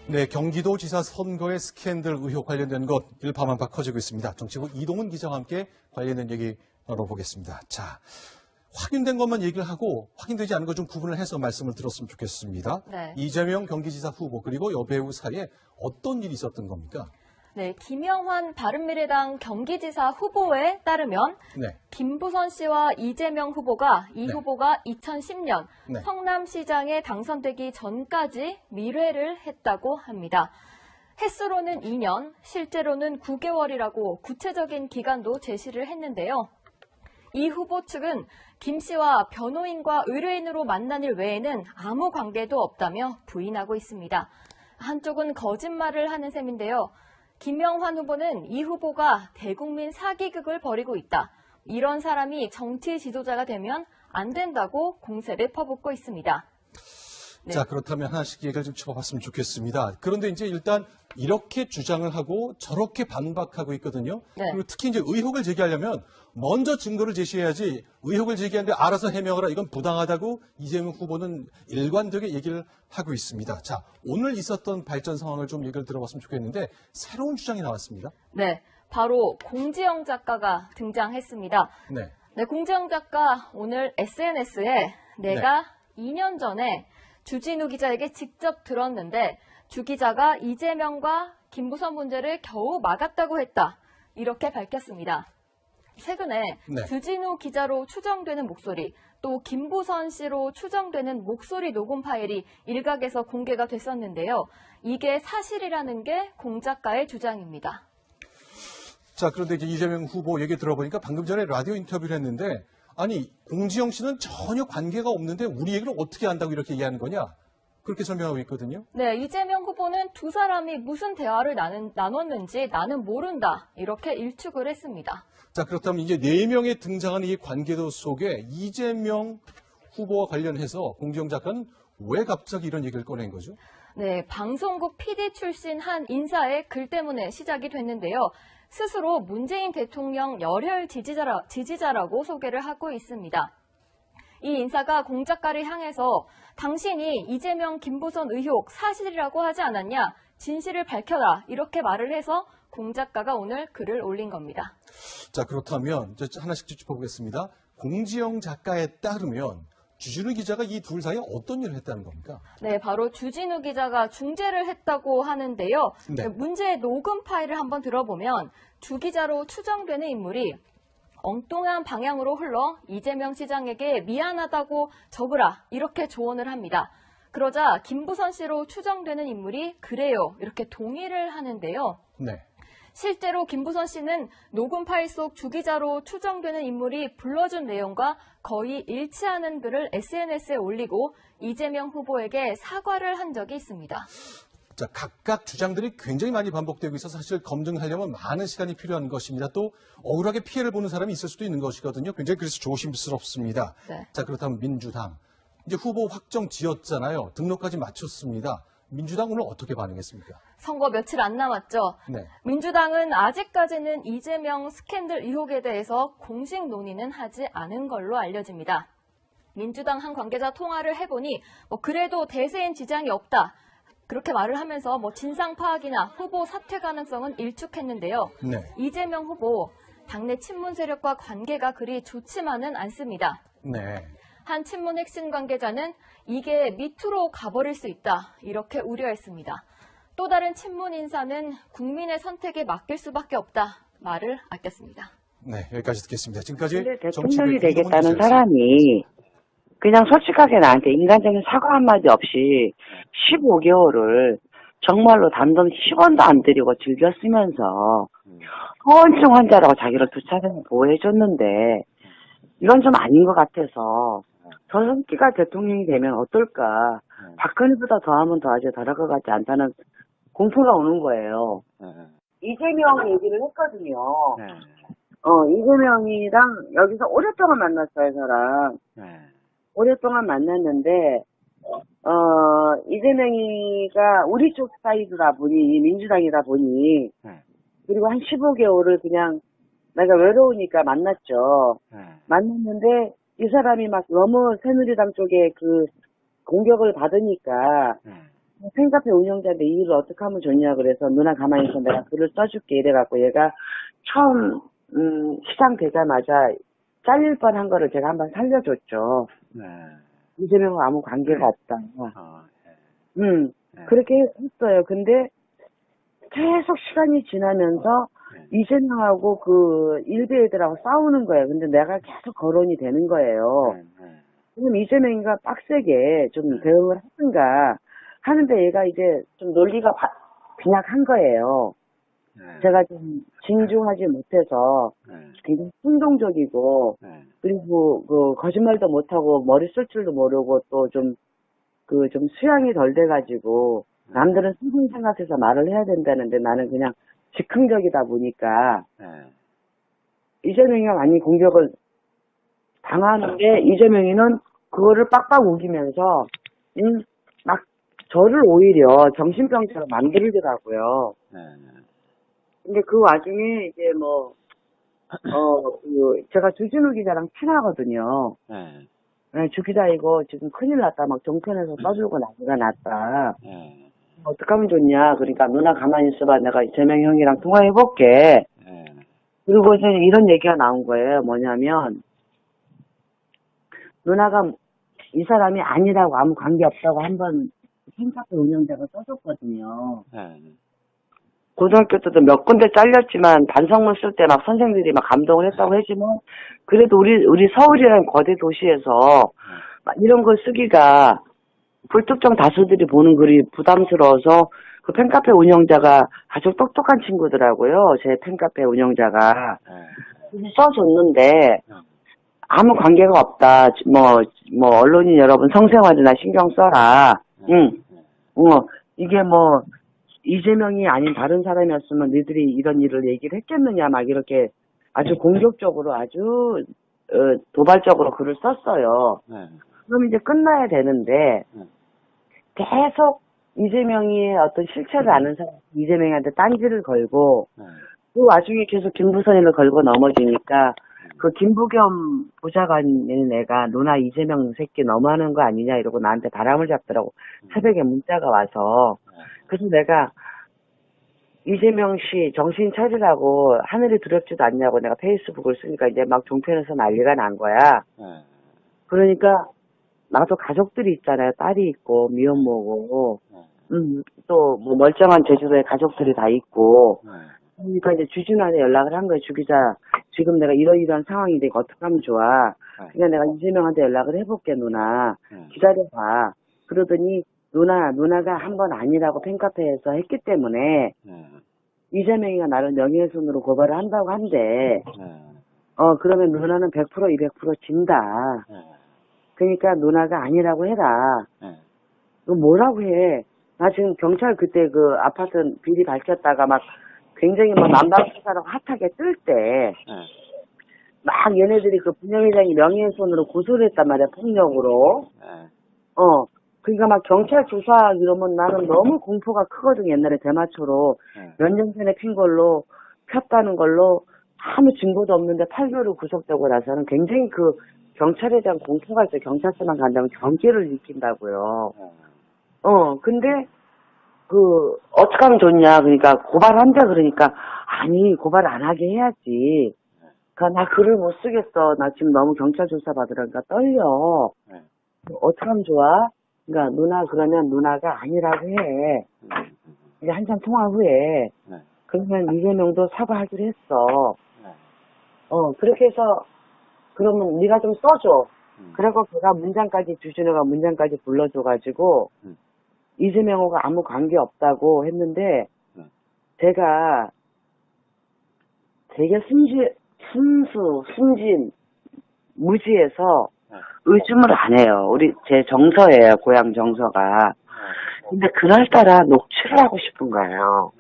네, 경기도지사 선거의 스캔들 의혹 관련된 것 일파만파 커지고 있습니다. 정치부 이동훈 기자와 함께 관련된 얘기 나눠보겠습니다. 자, 확인된 것만 얘기를 하고 확인되지 않은 것 좀 구분을 해서 말씀을 들었으면 좋겠습니다. 네. 이재명 경기지사 후보 그리고 여배우 사이에 어떤 일이 있었던 겁니까? 네, 김영환 바른미래당 경기지사 후보에 따르면 네. 김부선 씨와 이재명 후보가 이 네. 후보가 2010년 네. 성남시장에 당선되기 전까지 밀회를 했다고 합니다. 횟수로는 2년, 실제로는 9개월이라고 구체적인 기간도 제시를 했는데요. 이 후보 측은 김 씨와 변호인과 의뢰인으로 만난 일 외에는 아무 관계도 없다며 부인하고 있습니다. 한쪽은 거짓말을 하는 셈인데요. 김영환 후보는 이 후보가 대국민 사기극을 벌이고 있다. 이런 사람이 정치 지도자가 되면 안 된다고 공세를 퍼붓고 있습니다. 네. 자, 그렇다면 하나씩 얘기를 좀 쳐봤으면 좋겠습니다. 그런데 이제 일단 이렇게 주장을 하고 저렇게 반박하고 있거든요. 네. 그리고 특히 이제 의혹을 제기하려면 먼저 증거를 제시해야지 의혹을 제기하는데 알아서 해명하라 이건 부당하다고 이재명 후보는 일관되게 얘기를 하고 있습니다. 자, 오늘 있었던 발전 상황을 좀 얘기를 들어봤으면 좋겠는데 새로운 주장이 나왔습니다. 네, 바로 공지영 작가가 등장했습니다. 네. 네, 공지영 작가 오늘 SNS에 내가 2년 전에 주진우 기자에게 직접 들었는데 주 기자가 이재명과 김부선 문제를 겨우 막았다고 했다. 이렇게 밝혔습니다. 최근에 네. 주진우 기자로 추정되는 목소리, 또 김부선 씨로 추정되는 목소리 녹음 파일이 일각에서 공개가 됐었는데요. 이게 사실이라는 게 공 작가의 주장입니다. 자, 그런데 이제 이재명 후보 얘기 들어보니까 방금 전에 라디오 인터뷰를 했는데 아니, 공지영 씨는 전혀 관계가 없는데 우리 얘기를 어떻게 한다고 이렇게 얘기하는 거냐? 그렇게 설명하고 있거든요. 네, 이재명 후보는 두 사람이 무슨 대화를 나눴는지 나는 모른다. 이렇게 일축을 했습니다. 자, 그렇다면 이제 4명의 등장하는 이 관계도 속에 이재명 후보와 관련해서 공지영 작가는 왜 갑자기 이런 얘기를 꺼낸 거죠? 네, 방송국 PD 출신 한 인사의 글 때문에 시작이 됐는데요. 스스로 문재인 대통령 열혈 지지자라고 소개를 하고 있습니다. 이 인사가 공 작가를 향해서 당신이 이재명, 김부선 의혹 사실이라고 하지 않았냐? 진실을 밝혀라. 이렇게 말을 해서 공 작가가 오늘 글을 올린 겁니다. 자, 그렇다면 이제 하나씩 짚어보겠습니다. 공지영 작가에 따르면 주진우 기자가 이 둘 사이에 어떤 일을 했다는 겁니까? 네, 바로 주진우 기자가 중재를 했다고 하는데요. 네. 문제의 녹음 파일을 한번 들어보면 주 기자로 추정되는 인물이 엉뚱한 방향으로 흘러 이재명 시장에게 미안하다고 적으라 이렇게 조언을 합니다. 그러자 김부선 씨로 추정되는 인물이 그래요 이렇게 동의를 하는데요. 네. 실제로 김부선 씨는 녹음 파일 속 주 기자로 추정되는 인물이 불러준 내용과 거의 일치하는 글을 SNS에 올리고 이재명 후보에게 사과를 한 적이 있습니다. 자, 각각 주장들이 굉장히 많이 반복되고 있어서 사실 검증하려면 많은 시간이 필요한 것입니다. 또 억울하게 피해를 보는 사람이 있을 수도 있는 것이거든요. 굉장히 그래서 조심스럽습니다. 네. 자, 그렇다면 민주당. 이제 후보 확정 지었잖아요. 등록까지 마쳤습니다. 민주당 오늘 어떻게 반응했습니까? 선거 며칠 안 남았죠. 네. 민주당은 아직까지는 이재명 스캔들 의혹에 대해서 공식 논의는 하지 않은 걸로 알려집니다. 민주당 한 관계자 통화를 해보니 그래도 대세엔 지장이 없다. 그렇게 말을 하면서 진상 파악이나 후보 사퇴 가능성은 일축했는데요. 네. 이재명 후보 당내 친문 세력과 관계가 그리 좋지만은 않습니다. 네. 한 친문 핵심 관계자는 이게 밑으로 가버릴 수 있다 이렇게 우려했습니다. 또 다른 친문 인사는 국민의 선택에 맡길 수밖에 없다 말을 아꼈습니다. 네, 여기까지 듣겠습니다. 지금까지 근데 대통령이 정치부의 이동훈 되겠다는 기자였습니다. 사람이 그냥 솔직하게 나한테 인간적인 사과 한마디 없이 15개월을 정말로 단돈 10원도 안 들이고 즐겨 쓰면서 허언증 환자라고 자기를 두 차례나 보호해줬는데 이건 좀 아닌 것 같아서 저 새끼가 대통령이 되면 어떨까. 박근혜보다 더하면 더하지 덜할 것 같지 않다는 공포가 오는 거예요. 이재명 얘기를 했거든요. 이재명이랑 여기서 오랫동안 만났어요, 저랑. 오랫동안 만났는데, 이재명이가 우리 쪽 사이드다 보니, 민주당이다 보니, 그리고 한 15개월을 그냥 내가 외로우니까 만났죠. 만났는데, 이 사람이 막 너무 새누리당 쪽에 그 공격을 받으니까, 팬카페 운영자인데 이 일을 어떻게 하면 좋냐 그래서 누나 가만히 있어 내가 글을 써줄게 이래갖고 얘가 처음 시장 되자마자 잘릴 뻔한 거를 제가 한번 살려줬죠. 네. 이재명과 아무 관계가 없다. 네. 그렇게 했어요. 근데 계속 시간이 지나면서 이재명하고 그 일베 애들하고 싸우는 거예요. 근데 내가 계속 거론이 되는 거예요. 그럼 이재명이가 빡세게 좀 대응을 하든가 하는데 얘가 이제 좀 논리가 빈약한 거예요. 제가 좀 진중하지 못해서 굉장히 충동적이고 그리고 그 거짓말도 못하고 머리 쓸 줄도 모르고 또 좀 좀 수양이 덜 돼가지고 남들은 수긍 생각해서 말을 해야 된다는데 나는 그냥 즉흥적이다 보니까 이재명이가 많이 공격을 당하는데 이재명이는 그거를 빡빡 우기면서 막 저를 오히려 정신병자로 만들더라고요. 근데 그 와중에 이제 제가 주진우 기자랑 친하거든요. 네, 주 기자 이거 지금 큰일 났다. 막 정편에서 떠들고 난리가 났다. 어떡하면 좋냐. 그러니까 누나 가만히 있어봐. 내가 이재명 형이랑 통화해볼게. 그리고 이제 이런 얘기가 나온 거예요. 뭐냐면 누나가 이 사람이 아니라고 아무 관계 없다고 한번 팬카페 운영자가 써줬거든요. 고등학교 때도 몇 군데 잘렸지만 반성문 쓸 때 막 선생님들이 막 감동을 했다고 했지만 그래도 우리 서울이라는 거대 도시에서 막 이런 걸 쓰기가 불특정 다수들이 보는 글이 부담스러워서 그 팬카페 운영자가 아주 똑똑한 친구더라고요. 제 팬카페 운영자가 써줬는데 아무 관계가 없다. 언론인 여러분 성생활이나 신경 써라. 이게 이재명이 아닌 다른 사람이었으면 너희들이 이런 일을 얘기를 했겠느냐 막 이렇게 아주 공격적으로 아주 도발적으로 글을 썼어요. 그럼 이제 끝나야 되는데 계속 이재명이 어떤 실체를 아는 사람 이재명한테 딴지를 걸고 그 와중에 계속 김부선이를 걸고 넘어지니까 그 김부겸 보좌관인 애가 누나 이재명 새끼 너무하는 거 아니냐 이러고 나한테 바람을 잡더라고. 새벽에 문자가 와서. 그래서 내가 이재명 씨 정신 차리라고 하늘이 두렵지도 않냐고 내가 페이스북을 쓰니까 이제 막 종편에서 난리가 난 거야. 그러니까 나도 가족들이 있잖아요. 딸이 있고 미혼모고 또 멀쩡한 제주도에 가족들이 다 있고 그러니까 이제 주진우한테 연락을 한 거예요. 주 기자 지금 내가 이러이러한 상황인데 이거 어떻게 하면 좋아. 그냥 내가 이재명한테 연락을 해볼게 누나. 기다려봐. 그러더니 누나가 한 번 아니라고 팬카페에서 했기 때문에 이재명이가 나를 명예훼손으로 고발을 한다고 한대. 그러면 누나는 100% 200% 진다. 그러니까 누나가 아니라고 해라. 너 뭐라고 해. 나 지금 경찰 그때 그 아파트 비리 밝혔다가 막 굉장히 만방사사라고 핫하게 뜰 때 막 얘네들이 그 분녀회장이 명예훼손으로 고소를 했단 말이야. 폭력으로. 그러니까 막 경찰 조사 이러면 나는 너무 공포가 크거든. 옛날에 대마초로 몇 년 전에 핀 걸로 폈다는 걸로 아무 증거도 없는데 8개월 구속되고 나서는 굉장히 그 경찰에 대한 공포가 있어요. 경찰서만 간다면 경계를 느낀다고요. 근데 어떻게 하면 좋냐. 그러니까 고발한다 그러니까 아니 고발 안 하게 해야지. 그러니까 나 글을 못 쓰겠어. 나 지금 너무 경찰 조사 받으라니까 떨려. 어떻게 하면 좋아? 그러니까 누나 그러면 누나가 아니라고 해. 이제 한참 통화 후에 그러면 이재명도 사과하기로 했어. 그렇게 해서 그러면 네가 좀 써줘. 그리고 걔가 주진우가 문장까지 불러줘가지고 이재명하고 아무 관계 없다고 했는데 제가 되게 순진 무지해서 의심을 안 해요. 제 정서예요. 고향 정서가. 근데 그날따라 녹취를 하고 싶은 거예요.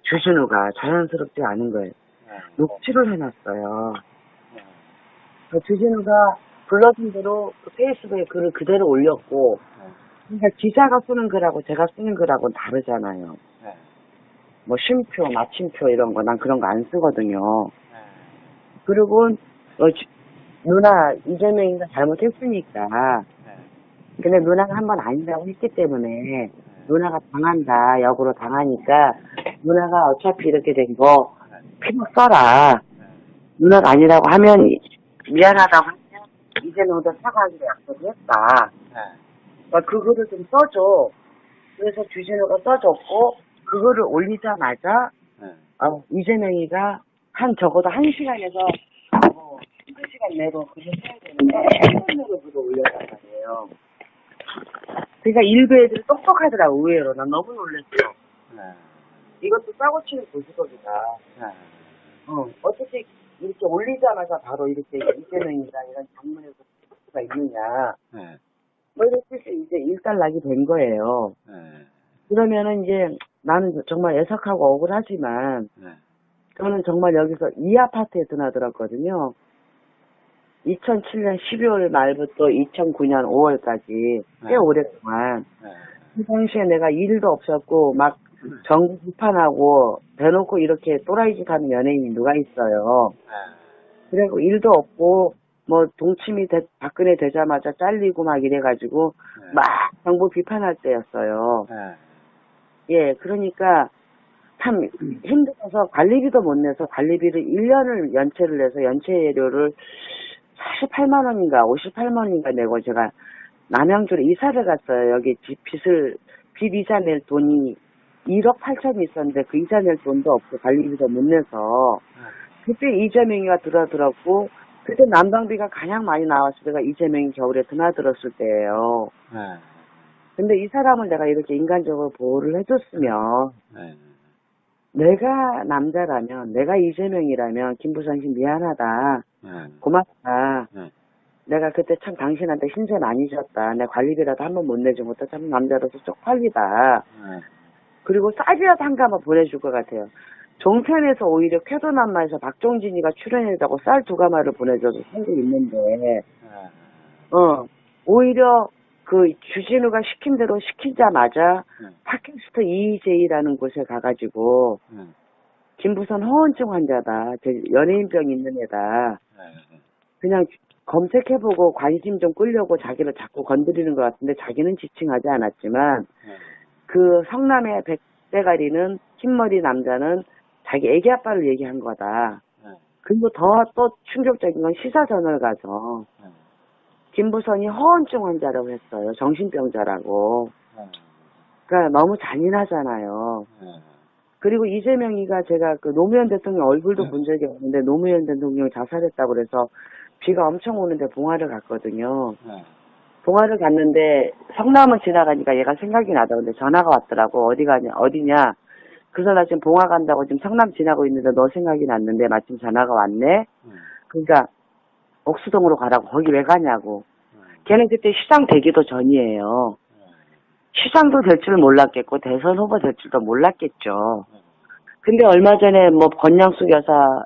주진우가 자연스럽지 않은 거예요. 녹취를 해놨어요. 주진우가 불러준 대로 그 페이스북에 글을 그대로 올렸고 그러니까 기자가 쓰는 글하고 제가 쓰는 글하고는 다르잖아요. 쉼표, 마침표 이런 거 난 그런 거 안 쓰거든요. 그리고 누나 이재명이가 잘못했으니까 근데 누나가 한 번 아니라고 했기 때문에 누나가 당한다, 역으로 당하니까 누나가 어차피 이렇게 된 거 필요 써라. 누나가 아니라고 하면 미안하다고 하면 이제 너도 사과하기로 약속을 했다. 그거를 좀 써줘. 그래서 주진우가 써줬고 그거를 올리자마자 이재명이가 적어도 1시간에서 1시간 내로 그걸 써야 되는데 1분 내로 그걸 올렸단 말이에요. 그러니까 일부 애들이 똑똑하더라고. 의외로 난 너무 놀랐어. 이것도 싸고 치는 고수법이다. 어떻게 이렇게 올리자마자 바로 이렇게 이재명이다 이런 장문에서 쓸 수가 있느냐. 뭐 이렇게 이제 일단락이 된 거예요. 그러면은 이제 나는 정말 애석하고 억울하지만 저는 정말 여기서 이 아파트에 드나들었거든요. 2007년 12월 말부터 2009년 5월까지 꽤 오랫동안 그 당시에 내가 일도 없었고 막 정부 비판하고 대놓고 이렇게 또라이짓 하는 연예인이 누가 있어요. 그리고 일도 없고 뭐 동치미 박근혜 되자마자 잘리고 막 이래가지고 막 정부 비판할 때였어요. 예, 그러니까 참 힘들어서 관리비도 못 내서 관리비를 1년을 연체를 내서 연체료를 48만 원인가 58만 원인가 내고 제가 남양주로 이사를 갔어요. 여기 빚 이자 낼 돈이 1억 8천이 있었는데 그 이자 낼 돈도 없고 관리비도 못 내서 그때 이재명이가 드나들었고 그때 난방비가 가장 많이 나왔을 때가 이재명이 겨울에 드나들었을 때예요. 근데 이 사람을 내가 이렇게 인간적으로 보호를 해줬으면 내가 남자라면 내가 이재명이라면 김부선 씨 미안하다. 고맙다. 내가 그때 참 당신한테 힘세 많이 줬다. 내 관리비라도 한 번 못 내준 것도 참 남자로서 쪽팔리다. 그리고 쌀이라도 한 가마 보내줄 것 같아요. 종편에서 오히려 쾌도남마에서 박종진이가 출연했다고 쌀 2가마를 보내줘서 살고 있는데 오히려 그 주진우가 시킨 대로 시키자마자 팟캐스트 EJ라는 곳에 가가지고 김부선 허언증 환자다. 연예인병 있는 애다. 그냥 검색해보고 관심 좀 끌려고 자기를 자꾸 건드리는 것 같은데 자기는 지칭하지 않았지만 그 성남의 백대가리는 흰머리 남자는 자기 애기 아빠를 얘기한 거다. 그리고 더 또 충격적인 건 시사저널 가서 김부선이 허언증 환자라고 했어요. 정신병자라고. 그러니까 너무 잔인하잖아요. 그리고 이재명이가 제가 그 노무현 대통령 얼굴도 본 적이 없는데 노무현 대통령이 자살했다고 그래서 비가 엄청 오는데 봉화를 갔거든요. 봉화를 갔는데 성남을 지나가니까 얘가 생각이 나다. 근데 전화가 왔더라고. 어디냐. 그래서 나 지금 봉화 간다고 지금 성남 지나고 있는데 너 생각이 났는데 마침 전화가 왔네. 그러니까 옥수동으로 가라고. 거기 왜 가냐고. 걔는 그때 시장 되기도 전이에요. 시장도 될 줄 몰랐겠고 대선 후보 될 줄도 몰랐겠죠. 근데 얼마 전에 뭐 권양숙 여사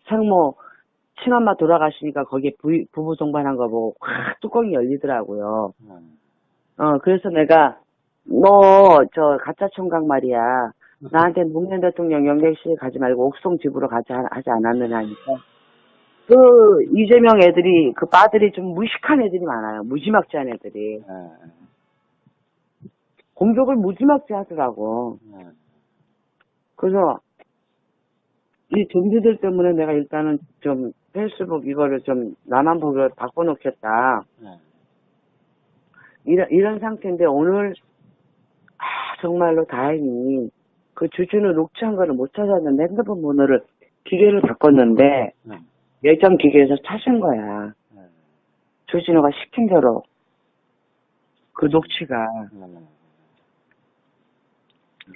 생모 친엄마 돌아가시니까 거기에 부부 동반한 거 보고 확 뚜껑이 열리더라고요. 그래서 내가 너 가짜 총각 말이야. 나한테 노무현 대통령 영객실 가지 말고 옥수동 집으로 가지 하지 않았느냐 하니까 그 이재명 애들이 그 빠들이 좀 무식한 애들이 많아요. 무지막지한 애들이. 공격을 무지막지 하더라고. 그래서 이 좀비들 때문에 내가 일단은 좀 페이스북 이거를 좀 나만 보기로 바꿔놓겠다. 이런 상태인데 오늘 정말로 다행히 그 주진우 녹취한 거를 못 찾았는데 핸드폰 번호를 기계를 바꿨는데 예전 기계에서 찾은 거야. 주진우가 시킨 대로 그 녹취가.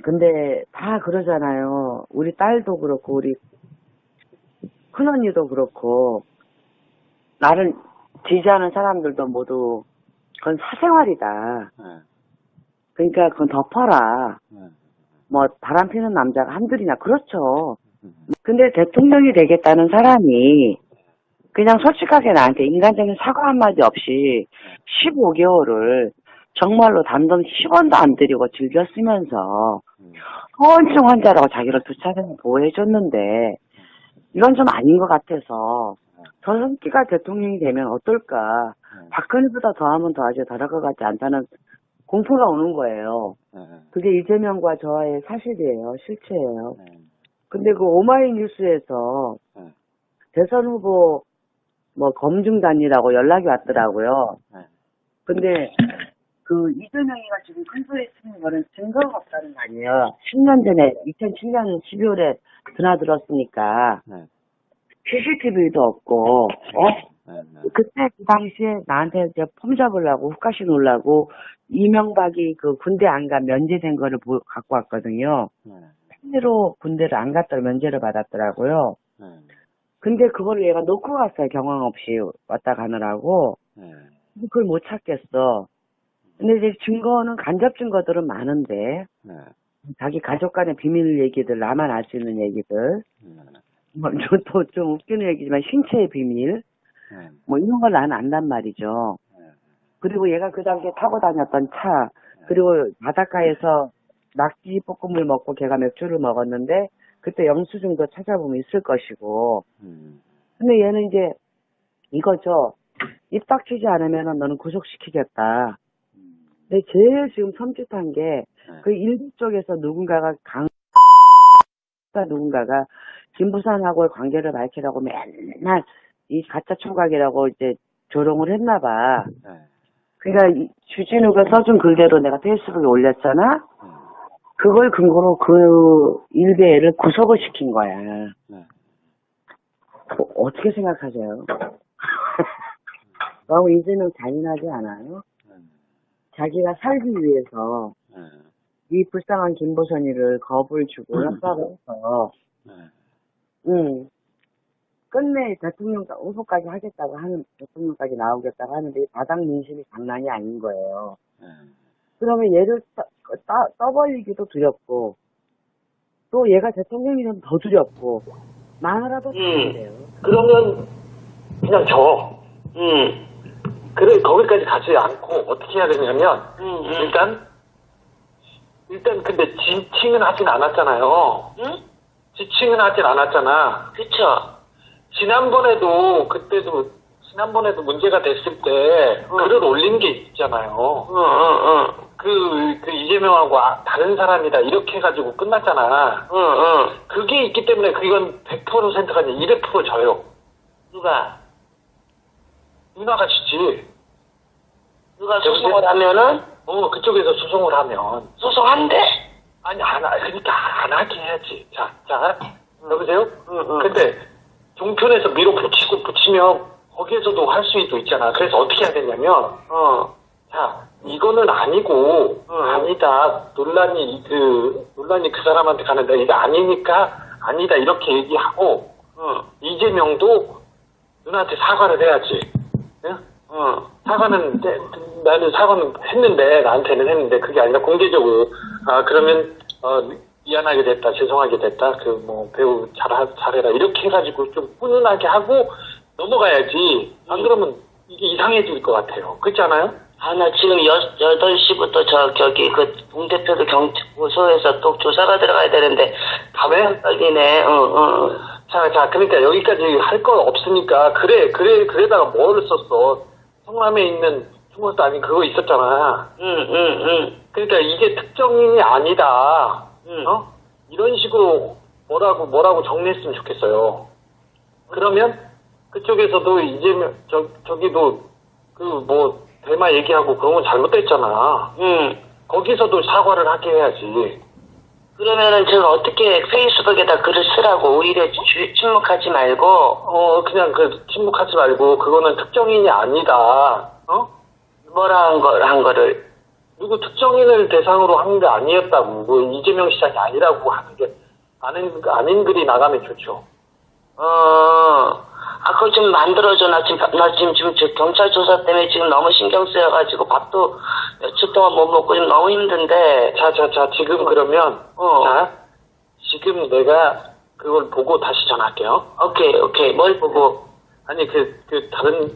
근데 다 그러잖아요. 우리 딸도 그렇고 우리 큰언니도 그렇고 나를 지지하는 사람들도 모두 그건 사생활이다. 그러니까 그건 덮어라. 뭐 바람피는 남자가 한둘이나 그렇죠. 근데 대통령이 되겠다는 사람이 그냥 솔직하게 나한테 인간적인 사과 한마디 없이 15개월을 정말로 단돈 10원도 안 들이고 즐겼으면서 허언증 환자라고 자기를 2차례나 보호해줬는데 이건 좀 아닌 것 같아서 저 새끼가 대통령이 되면 어떨까. 박근혜보다 더하면 더하지 덜할 것 같지 않다는 공포가 오는 거예요. 그게 이재명과 저의 사실이에요. 실체예요. 근데 그 오마이뉴스에서 대선 후보 뭐 검증단이라고 연락이 왔더라고요. 근데 그 이재명이가 지금 큰 소리 치는 거는 증거가 없다는 거 아니에요. 10년 전에 2007년 12월에 드나들었으니까 CCTV도 없고 그때 그 당시에 나한테 이제 폼 잡으려고 훅가시 놀라고 이명박이 그 군대 안 가 면제된 거를 갖고 왔거든요. 실제로 군대를 안 갔더라 면제를 받았더라고요. 근데 그걸 얘가 놓고 갔어요. 경황 없이 왔다 가느라고. 그걸 못 찾겠어. 근데 이제 증거는 간접 증거들은 많은데 자기 가족 간의 비밀 얘기들 나만 알 수 있는 얘기들 뭐 좀 웃기는 얘기지만 신체의 비밀 뭐 이런 걸 나는 안단 말이죠. 그리고 얘가 그 당시에 타고 다녔던 차 그리고 바닷가에서 낙지 볶음을 먹고 걔가 맥주를 먹었는데 그때 영수증도 찾아보면 있을 것이고 근데 얘는 이제 이거죠. 입 닥치지 않으면 너는 구속시키겠다. 근데 제일 지금 섬찟한 게 그 일부 쪽에서 누군가가 누군가가 김부산하고의 관계를 밝히라고 맨날 이 가짜 총각이라고 이제 조롱을 했나 봐. 그러니까 주진우가 써준 글대로 내가 페이스북에 올렸잖아. 그걸 근거로 그 일베를 구속을 시킨 거야. 어떻게 생각하세요? 너무 이제는 잔인하지 않아요? 자기가 살기 위해서 이 불쌍한 김보선이를 겁을 주고 협박을 해서 끝내 대통령 후보까지 하겠다고 하는 대통령까지 나오겠다고 하는데 이 바닥 민심이 장난이 아닌 거예요. 그러면 얘를 떠벌리기도 두렵고 또 얘가 대통령이 되면 더 두렵고 마누라도 두렵대요. 그러면 그냥 줘. 그래 거기까지 가지 않고 어떻게 해야 되냐면 일단 근데 지칭은 하진 않았잖아요. 지칭은 하진 않았잖아. 그쵸. 지난번에도 문제가 됐을 때 글을 올린 게 있잖아요. 그 이재명하고 다른 사람이다 이렇게 해가지고 끝났잖아. 그게 있기 때문에 그건 100%가 아니라 200% 져요. 누가? 누나가 지지. 누가 소송을 하면은? 그쪽에서 소송을 하면. 소송한대? 아니, 그러니까 안 하게 해야지. 자, 여보세요? 근데 종편에서 붙이면 거기에서도 할 수도 있잖아. 그래서 어떻게 해야 되냐면, 자, 이거는 아니고, 아니다. 논란이 그 사람한테 가는데, 이거 아니니까, 아니다. 이렇게 얘기하고, 이재명도 누나한테 사과를 해야지. 응? 나는 했는데, 나한테는 했는데, 그게 아니라 공개적으로, 그러면, 미안하게 됐다, 죄송하게 됐다, 배우 잘해라. 이렇게 해가지고 좀 훈훈하게 하고 넘어가야지. 안 그러면 이게 이상해질 것 같아요. 그렇지 않아요? 나 지금 8시부터 동대표도 고소해서 또 조사가 들어가야 되는데, 밤에? 떨리네, 자, 그러니까 여기까지 할 거 없으니까, 그래다가 뭐를 썼어. 성남에 있는 중국도 아닌 그거 있었잖아. 그러니까 이게 특정인이 아니다. 이런 식으로 뭐라고 정리했으면 좋겠어요. 그러면 그쪽에서도 이재명 저기도 대마 얘기하고 그런 건 잘못됐잖아. 거기서도 사과를 하게 해야지. 그러면은 제가 어떻게 페이스북에다 글을 쓰라고 오히려 침묵하지 말고 그냥 침묵하지 말고 그거는 특정인이 아니다. 뭐라 한 거를 누구 특정인을 대상으로 한 게 아니었다고 이재명 시장이 아니라고 하는 게 아닌 글이 나가면 좋죠. 그걸 좀 만들어줘. 나 지금 경찰 조사 때문에 지금 너무 신경 쓰여가지고 밥도 며칠 동안 못 먹고 지금 너무 힘든데. 자, 지금 그러면, 지금 내가 그걸 보고 다시 전화할게요. 오케이. 뭘 보고? 아니, 다른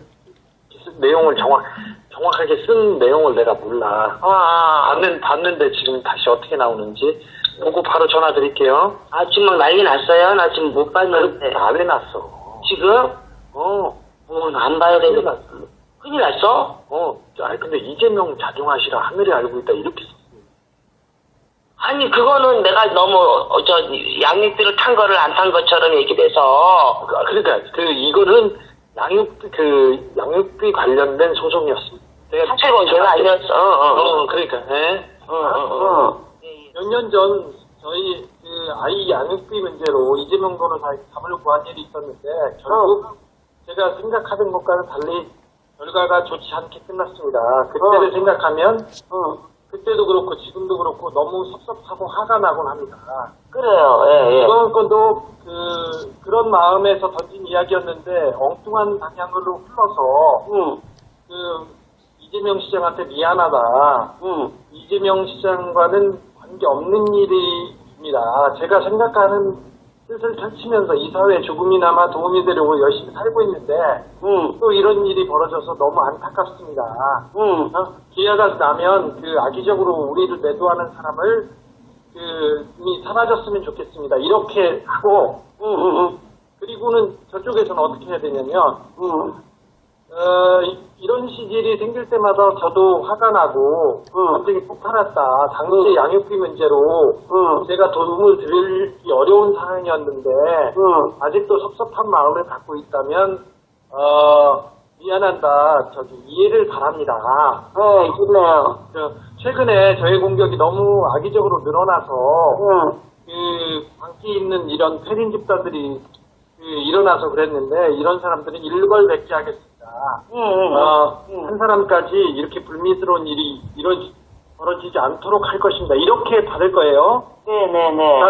내용을 정확하게 쓴 내용을 내가 몰라. 봤는데 지금 다시 어떻게 나오는지 보고 바로 전화 드릴게요. 지금 막 난리 났어요? 나 지금 못 봤는데. 난리 났어. 지금? 안 봐야 되겠다. 큰일 났어? 근데 이재명 자중하시라 하늘이 알고 있다 이렇게 썼습니다. 아니, 그거는 내가 너무, 양육비를 탄 거를 안 탄 것처럼 얘기돼서. 그러니까 이거는 양육비 관련된 소송이었습니다. 사실 문제가 아니었어. 그러니까. 몇 년 전 저희 아이 양육비 문제로 이재명 변호사에게 감을 구한 일이 있었는데 결국 제가 생각하던 것과는 달리 결과가 좋지 않게 끝났습니다. 그때를 생각하면 그때도 그렇고 지금도 그렇고 너무 섭섭하고 화가 나곤 합니다. 그래요. 예. 이번 건도 그런 마음에서 던진 이야기였는데 엉뚱한 방향으로 흘러서 이재명 시장한테 미안하다. 이재명 시장과는 관계없는 일입니다. 제가 생각하는 뜻을 펼치면서 이 사회에 조금이나마 도움이 되려고 열심히 살고 있는데 또 이런 일이 벌어져서 너무 안타깝습니다. 기회가 나면 악의적으로 우리를 매도하는 사람을 이미 사라졌으면 좋겠습니다. 이렇게 하고 그리고는 저쪽에서는 어떻게 해야 되냐면 이런 시질이 생길 때마다 저도 화가 나고 갑자기 폭발했다. 당시 양육비 문제로 제가 도움을 드리기 어려운 상황이었는데 아직도 섭섭한 마음을 갖고 있다면 미안하다. 이해를 바랍니다. 네, 좋네요. 최근에 저의 공격이 너무 악의적으로 늘어나서 광기 있는 이런 패린 집단들이 일어나서 그랬는데 이런 사람들은 일벌백계하겠습니다. 한 사람까지 이렇게 불미스러운 일이 벌어지지 않도록 할 것입니다. 이렇게 받을 거예요. 네네네.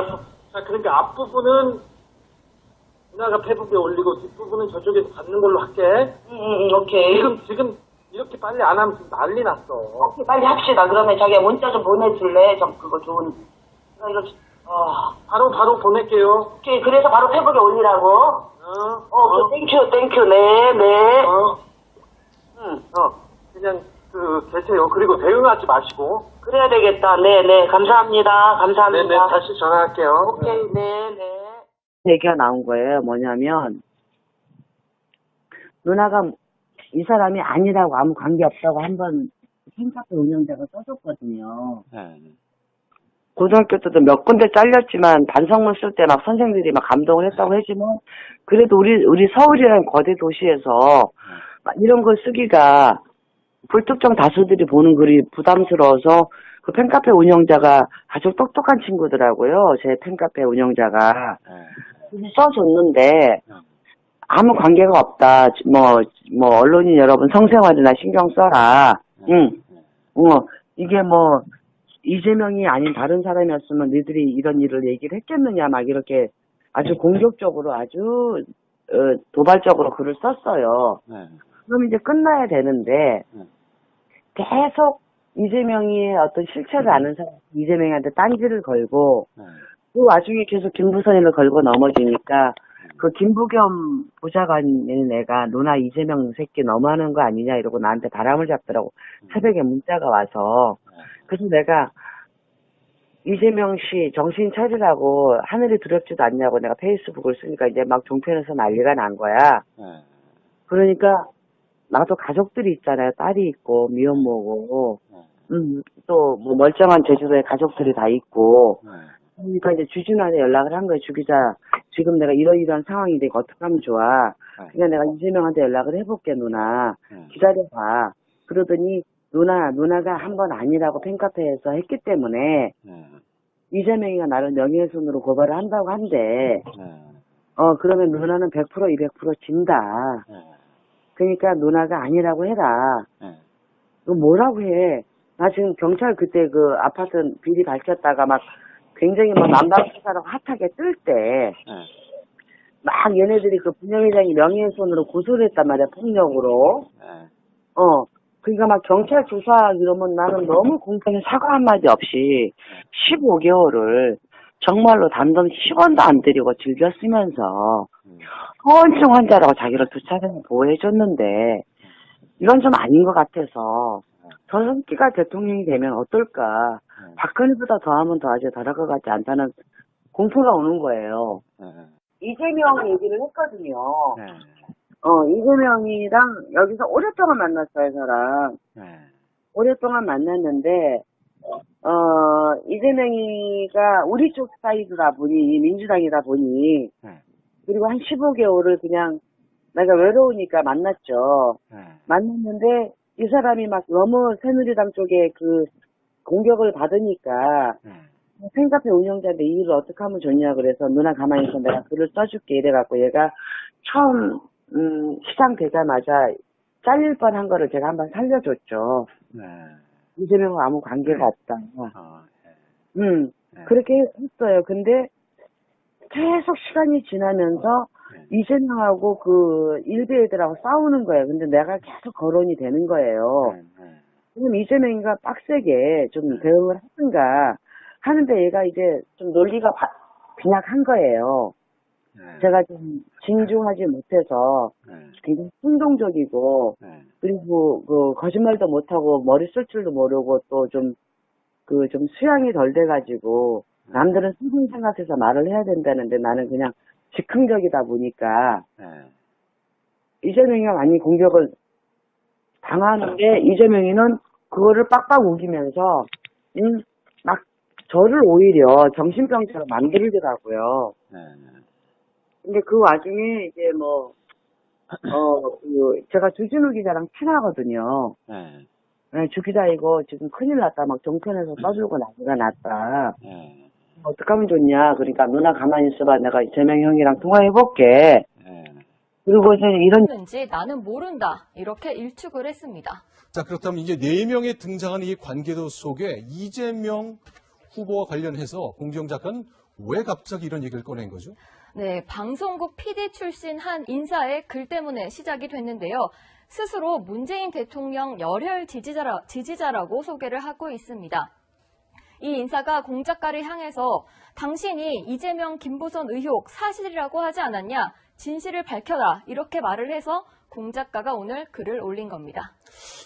자, 그러니까 앞부분은 누나가 페북에 올리고 뒷부분은 저쪽에서 받는 걸로 할게. 오케이. 지금 이렇게 빨리 안 하면 지금 난리 났어. 오케이, 빨리 합시다. 그러면 자기가 문자 좀 보내줄래? 그거 좋은. 바로 보낼게요. 오케이, 그래서 바로 페북에 올리라고. 땡큐. 네. 그냥 계세요. 그리고 대응하지 마시고. 그래야 되겠다. 네. 감사합니다. 네네, 다시 전화할게요. 오케이, 네. 얘기가 나온 거예요. 뭐냐면 누나가 이 사람이 아니라고 아무 관계 없다고 한번 팬카페 운영자가 써줬거든요. 고등학교 때도 몇 군데 잘렸지만 반성문 쓸 때 막 선생님들이 막 감동을 했다고 했지만 그래도 우리 서울이라는 거대 도시에서 막 이런 걸 쓰기가 불특정 다수들이 보는 글이 부담스러워서 그 팬카페 운영자가 아주 똑똑한 친구더라고요. 제 팬카페 운영자가 써줬는데 아무 관계가 없다. 뭐 언론인 여러분 성생활이나 신경 써라. 이게 뭐 이재명이 아닌 다른 사람이었으면 너희들이 이런 일을 얘기를 했겠느냐 막 이렇게 아주 공격적으로 아주 도발적으로 글을 썼어요. 그럼 이제 끝나야 되는데 계속 이재명이 어떤 실체를 아는 사람 이재명한테 딴지를 걸고 그 와중에 계속 김부선이를 걸고 넘어지니까 그 김부겸 보좌관인 애가 누나 이재명 새끼 너무하는 거 아니냐 이러고 나한테 바람을 잡더라고. 새벽에 문자가 와서. 그래서 내가 이재명 씨 정신 차리라고 하늘이 두렵지도 않냐고 내가 페이스북을 쓰니까 이제 막 종편에서 난리가 난 거야. 그러니까 나도 가족들이 있잖아요. 딸이 있고 미혼모고 또 뭐 멀쩡한 제주도에 가족들이 다 있고 그러니까 이제 주진우한테 연락을 한 거예요. 주 기자 지금 내가 이러이러한 상황이 되니까 어떻게 하면 좋아. 그냥 내가 이재명한테 연락을 해볼게 누나. 기다려봐. 그러더니 누나가 한 번 아니라고 팬카페에서 했기 때문에 이재명이가 나를 명예훼손으로 고발을 한다고 한대. 그러면 누나는 100% 200% 진다. 그러니까 누나가 아니라고 해라. 너 뭐라고 해. 나 지금 경찰 그때 그 아파트 비리 밝혔다가 막 굉장히 뭐 남방수사라고 핫하게 뜰 때 막 얘네들이 그 분영회장이 명예훼손으로 고소를 했단 말이야. 폭력으로. 그러니까 막 경찰 조사 이러면 나는 너무 공평히 사과 한마디 없이 15개월을 정말로 단돈 10원도 안 들이고 즐겨 쓰면서 허언증 환자라고 자기를 두 차례나 보호해줬는데 이건 좀 아닌 것 같아서 저 새끼가 대통령이 되면 어떨까. 박근혜보다 더하면 더하지 덜할 것 같지 않다는 공포가 오는 거예요. 이재명 얘기를 했거든요. 이재명이랑 여기서 오랫동안 만났어요, 저랑. 네. 오랫동안 만났는데, 이재명이가 우리 쪽 사이드다 보니, 민주당이다 보니, 네. 그리고 한 15개월을 그냥 내가 외로우니까 만났죠. 네. 만났는데, 이 사람이 막 너무 새누리당 쪽에 그 공격을 받으니까, 네. 팬카페 운영자인데 이 일을 어떻게 하면 좋냐 그래서 누나 가만히 있어 내가 글을 써줄게 이래갖고 얘가 처음 시장 되자마자 잘릴 뻔한 거를 제가 한번 살려줬죠. 네. 이재명과 아무 관계가 없다. 네. 그렇게 했어요. 근데 계속 시간이 지나면서 이재명하고 그 일베 애들하고 싸우는 거예요. 근데 내가 계속 거론이 되는 거예요. 그럼 이재명이가 빡세게 좀 대응을 하든가 하는데 얘가 이제 좀 논리가 빈약한 거예요. 제가 좀 진중하지 못해서 굉장히 충동적이고 그리고 그 거짓말도 못하고 머리 쓸 줄도 모르고 또 좀 좀 수양이 덜 돼가지고 남들은 순순히 생각해서 말을 해야 된다는데 나는 그냥 즉흥적이다 보니까 이재명이가 많이 공격을 당하는데 이재명이는 그거를 빡빡 우기면서 막 저를 오히려 정신병자로 만들더라고요. 근데 그 와중에 이제 제가 주진우 기자랑 친하거든요. 주 기자 이거 지금 큰일 났다. 막 종편에서 써주고 난리가 났다. 어떡하면 좋냐. 그러니까 누나 가만히 있어봐. 내가 이재명 형이랑 통화해볼게. 그리고 이제 는지 나는 모른다. 이렇게 일축을 했습니다. 자, 그렇다면 이제 4명의 등장하는 이 관계도 속에 이재명 후보와 관련해서 공지영 작가는 왜 갑자기 이런 얘기를 꺼낸 거죠? 네, 방송국 PD 출신 한 인사의 글 때문에 시작이 됐는데요. 스스로 문재인 대통령 열혈 지지자라고 소개를 하고 있습니다. 이 인사가 공 작가를 향해서 당신이 이재명, 김부선 의혹 사실이라고 하지 않았냐? 진실을 밝혀라. 이렇게 말을 해서 공 작가가 오늘 글을 올린 겁니다.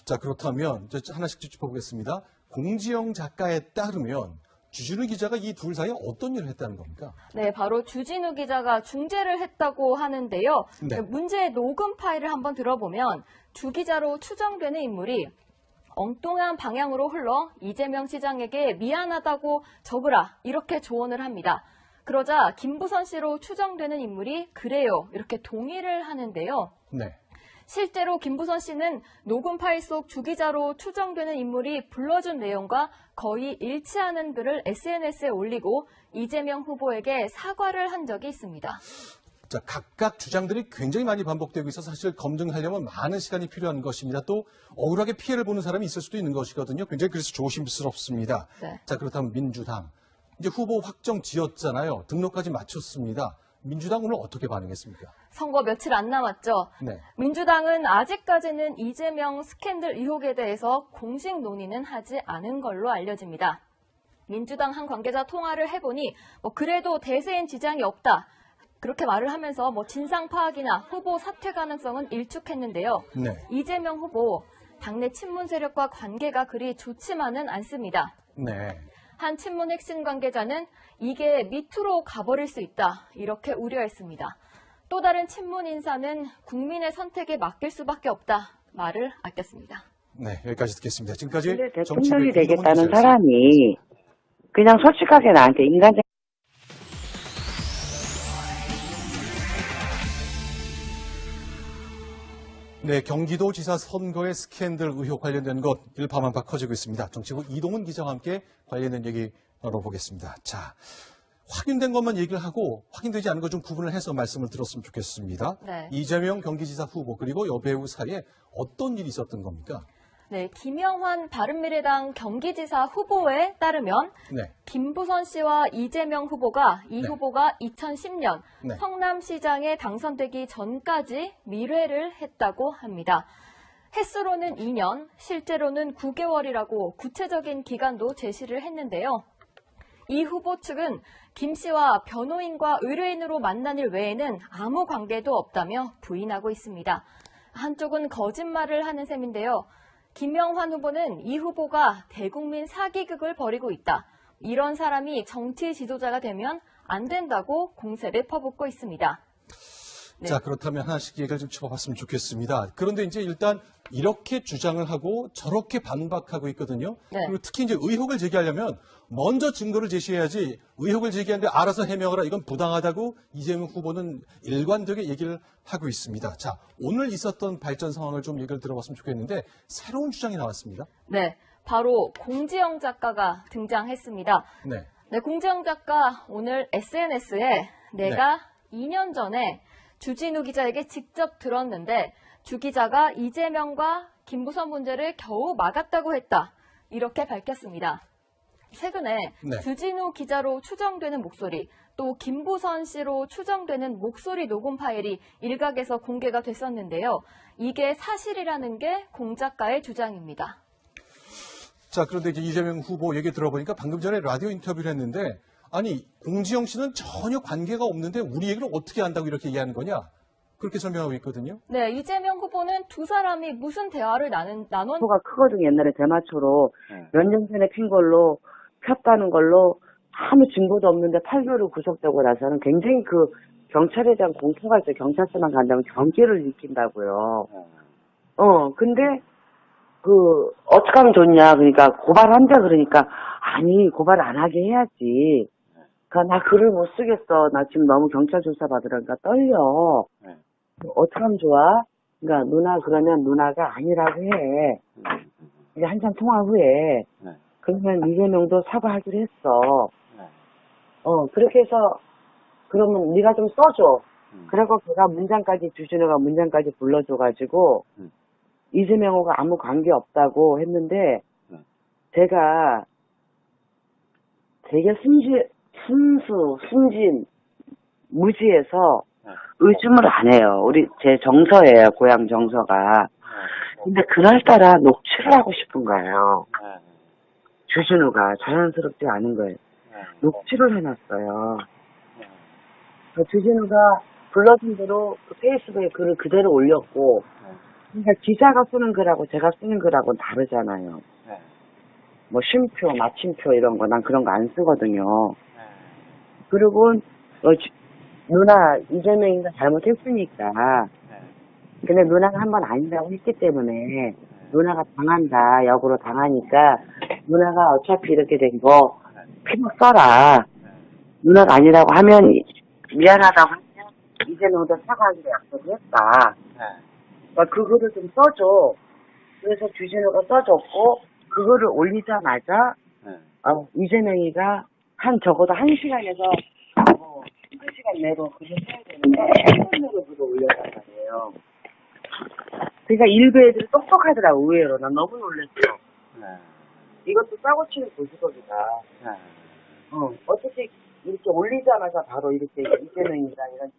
자, 그렇다면 이제 하나씩 짚어보겠습니다. 공지영 작가에 따르면 주진우 기자가 이 둘 사이에 어떤 일을 했다는 겁니까? 네, 바로 주진우 기자가 중재를 했다고 하는데요. 네. 문제의 녹음 파일을 한번 들어보면 주 기자로 추정되는 인물이 엉뚱한 방향으로 흘러 이재명 시장에게 미안하다고 적으라 이렇게 조언을 합니다. 그러자 김부선 씨로 추정되는 인물이 그래요 이렇게 동의를 하는데요. 네. 실제로 김부선 씨는 녹음 파일 속 주 기자로 추정되는 인물이 불러준 내용과 거의 일치하는 글을 SNS에 올리고 이재명 후보에게 사과를 한 적이 있습니다. 자, 각각 주장들이 굉장히 많이 반복되고 있어서 사실 검증하려면 많은 시간이 필요한 것입니다. 또 억울하게 피해를 보는 사람이 있을 수도 있는 것이거든요. 굉장히 그래서 조심스럽습니다. 네. 자, 그렇다면 민주당. 이제 후보 확정 지었잖아요. 등록까지 마쳤습니다. 민주당 오늘 어떻게 반응했습니까? 선거 며칠 안 남았죠. 네. 민주당은 아직까지는 이재명 스캔들 의혹에 대해서 공식 논의는 하지 않은 걸로 알려집니다. 민주당 한 관계자 통화를 해보니 그래도 대세엔 지장이 없다. 그렇게 말을 하면서 진상 파악이나 후보 사퇴 가능성은 일축했는데요. 네. 이재명 후보 당내 친문 세력과 관계가 그리 좋지만은 않습니다. 네. 한 친문 핵심 관계자는 이게 밑으로 가버릴 수 있다. 이렇게 우려했습니다. 또 다른 친문 인사는 국민의 선택에 맡길 수밖에 없다. 말을 아꼈습니다. 네, 여기까지 듣겠습니다. 지금까지 근데 대통령이 정치부의 되겠다는 이동훈 기자였습니다. 사람이 그냥 솔직하게 나한테 인간적 네, 경기도지사 선거의 스캔들 의혹 관련된 것 일파만파 커지고 있습니다. 정치부 이동훈 기자와 함께 관련된 얘기 나눠보겠습니다. 자, 확인된 것만 얘기를 하고 확인되지 않은 것 좀 구분을 해서 말씀을 들었으면 좋겠습니다. 네. 이재명 경기지사 후보 그리고 여배우 사이에 어떤 일이 있었던 겁니까? 네, 김영환 바른미래당 경기지사 후보에 따르면 네. 김부선 씨와 이재명 후보가 이 네. 후보가 2010년 네. 성남시장에 당선되기 전까지 밀회를 했다고 합니다. 횟수로는 2년, 실제로는 9개월이라고 구체적인 기간도 제시를 했는데요. 이 후보 측은 김 씨와 변호인과 의뢰인으로 만난 일 외에는 아무 관계도 없다며 부인하고 있습니다. 한쪽은 거짓말을 하는 셈인데요. 김영환 후보는 이 후보가 대국민 사기극을 벌이고 있다. 이런 사람이 정치 지도자가 되면 안 된다고 공세를 퍼붓고 있습니다. 네. 자, 그렇다면 하나씩 얘기를 좀 짚어봤으면 좋겠습니다. 그런데 이제 일단 이렇게 주장을 하고 저렇게 반박하고 있거든요. 네. 그리고 특히 이제 의혹을 제기하려면 먼저 증거를 제시해야지 의혹을 제기하는데 알아서 해명하라 이건 부당하다고 이재명 후보는 일관되게 얘기를 하고 있습니다. 자, 오늘 있었던 발전 상황을 좀 얘기를 들어봤으면 좋겠는데 새로운 주장이 나왔습니다. 네, 바로 공지영 작가가 등장했습니다. 네. 네, 공지영 작가 오늘 SNS에 내가 2년 전에 주진우 기자에게 직접 들었는데 주 기자가 이재명과 김부선 문제를 겨우 막았다고 했다. 이렇게 밝혔습니다. 최근에 네. 주진우 기자로 추정되는 목소리, 또 김부선 씨로 추정되는 목소리 녹음 파일이 일각에서 공개가 됐었는데요. 이게 사실이라는 게 공 작가의 주장입니다. 자, 그런데 이제 이재명 후보 얘기 들어보니까 방금 전에 라디오 인터뷰를 했는데 아니, 공지영 씨는 전혀 관계가 없는데 우리 얘기를 어떻게 안다고 이렇게 얘기하는 거냐? 그렇게 설명하고 있거든요. 네, 이재명 후보는 두 사람이 무슨 대화를 나눈 표가 크거든요. 옛날에 대마초로 네. 몇 년 전에 핀 걸로 폈다는 걸로 아무 증거도 없는데 8개월을 구속되고 나서는 굉장히 그 경찰에 대한 공포가 있어요. 경찰서만 간다면 경계를 느낀다고요. 근데 어떻게 하면 좋냐. 그러니까 고발한다 그러니까 아니 고발 안 하게 해야지. 그러니까 나 글을 못 쓰겠어. 나 지금 너무 경찰 조사 받으라니까 떨려. 네. 어떻게 하면 좋아? 그러니까 누나 그러면 누나가 아니라고 해. 이제 한참 통화 후에 네. 그러면 이재명도 사과하기로 했어. 네. 그렇게 해서 그러면 네가 좀 써줘. 음. 그리고 걔가 주진우가 문장까지 불러줘가지고 이재명하고 아무 관계 없다고 했는데 제가 되게 순진, 무지해서 의심을 안 해요. 제 정서예요. 고향 정서가. 근데 그날따라 녹취를 하고 싶은 거예요. 주진우가 자연스럽지 않은 거예요. 녹취를 해놨어요. 주진우가 불러준 대로 그 페이스북에 글을 그대로 올렸고, 그러니까 기자가 쓰는 글하고 제가 쓰는 글하고는 다르잖아요. 뭐 쉼표, 마침표 이런 거 난 그런 거 안 쓰거든요. 그리고 누나 이재명이가 잘못했으니까. 근데 누나가 한 번 아니라고 했기 때문에 누나가 당한다, 역으로 당하니까 누나가 어차피 이렇게 된 거 피부 써라. 누나가 아니라고 하면 미안하다고 하면 이재명도 사과하기로 약속을 했다. 그러니까 그거를 좀 써줘. 그래서 주진우가 써줬고 그거를 올리자마자 이재명이가 적어도 1시간에서 1시간 내로 글을 써야 되는데 10분 내로 글을 올렸단 말이에요. 그러니까 일부 애들이 똑똑하더라고. 의외로 난 너무 놀랐어. 이것도 싸고 치는 고수법이다. 어떻게 이렇게 올리자마자 바로 이렇게 이재명이랑 이런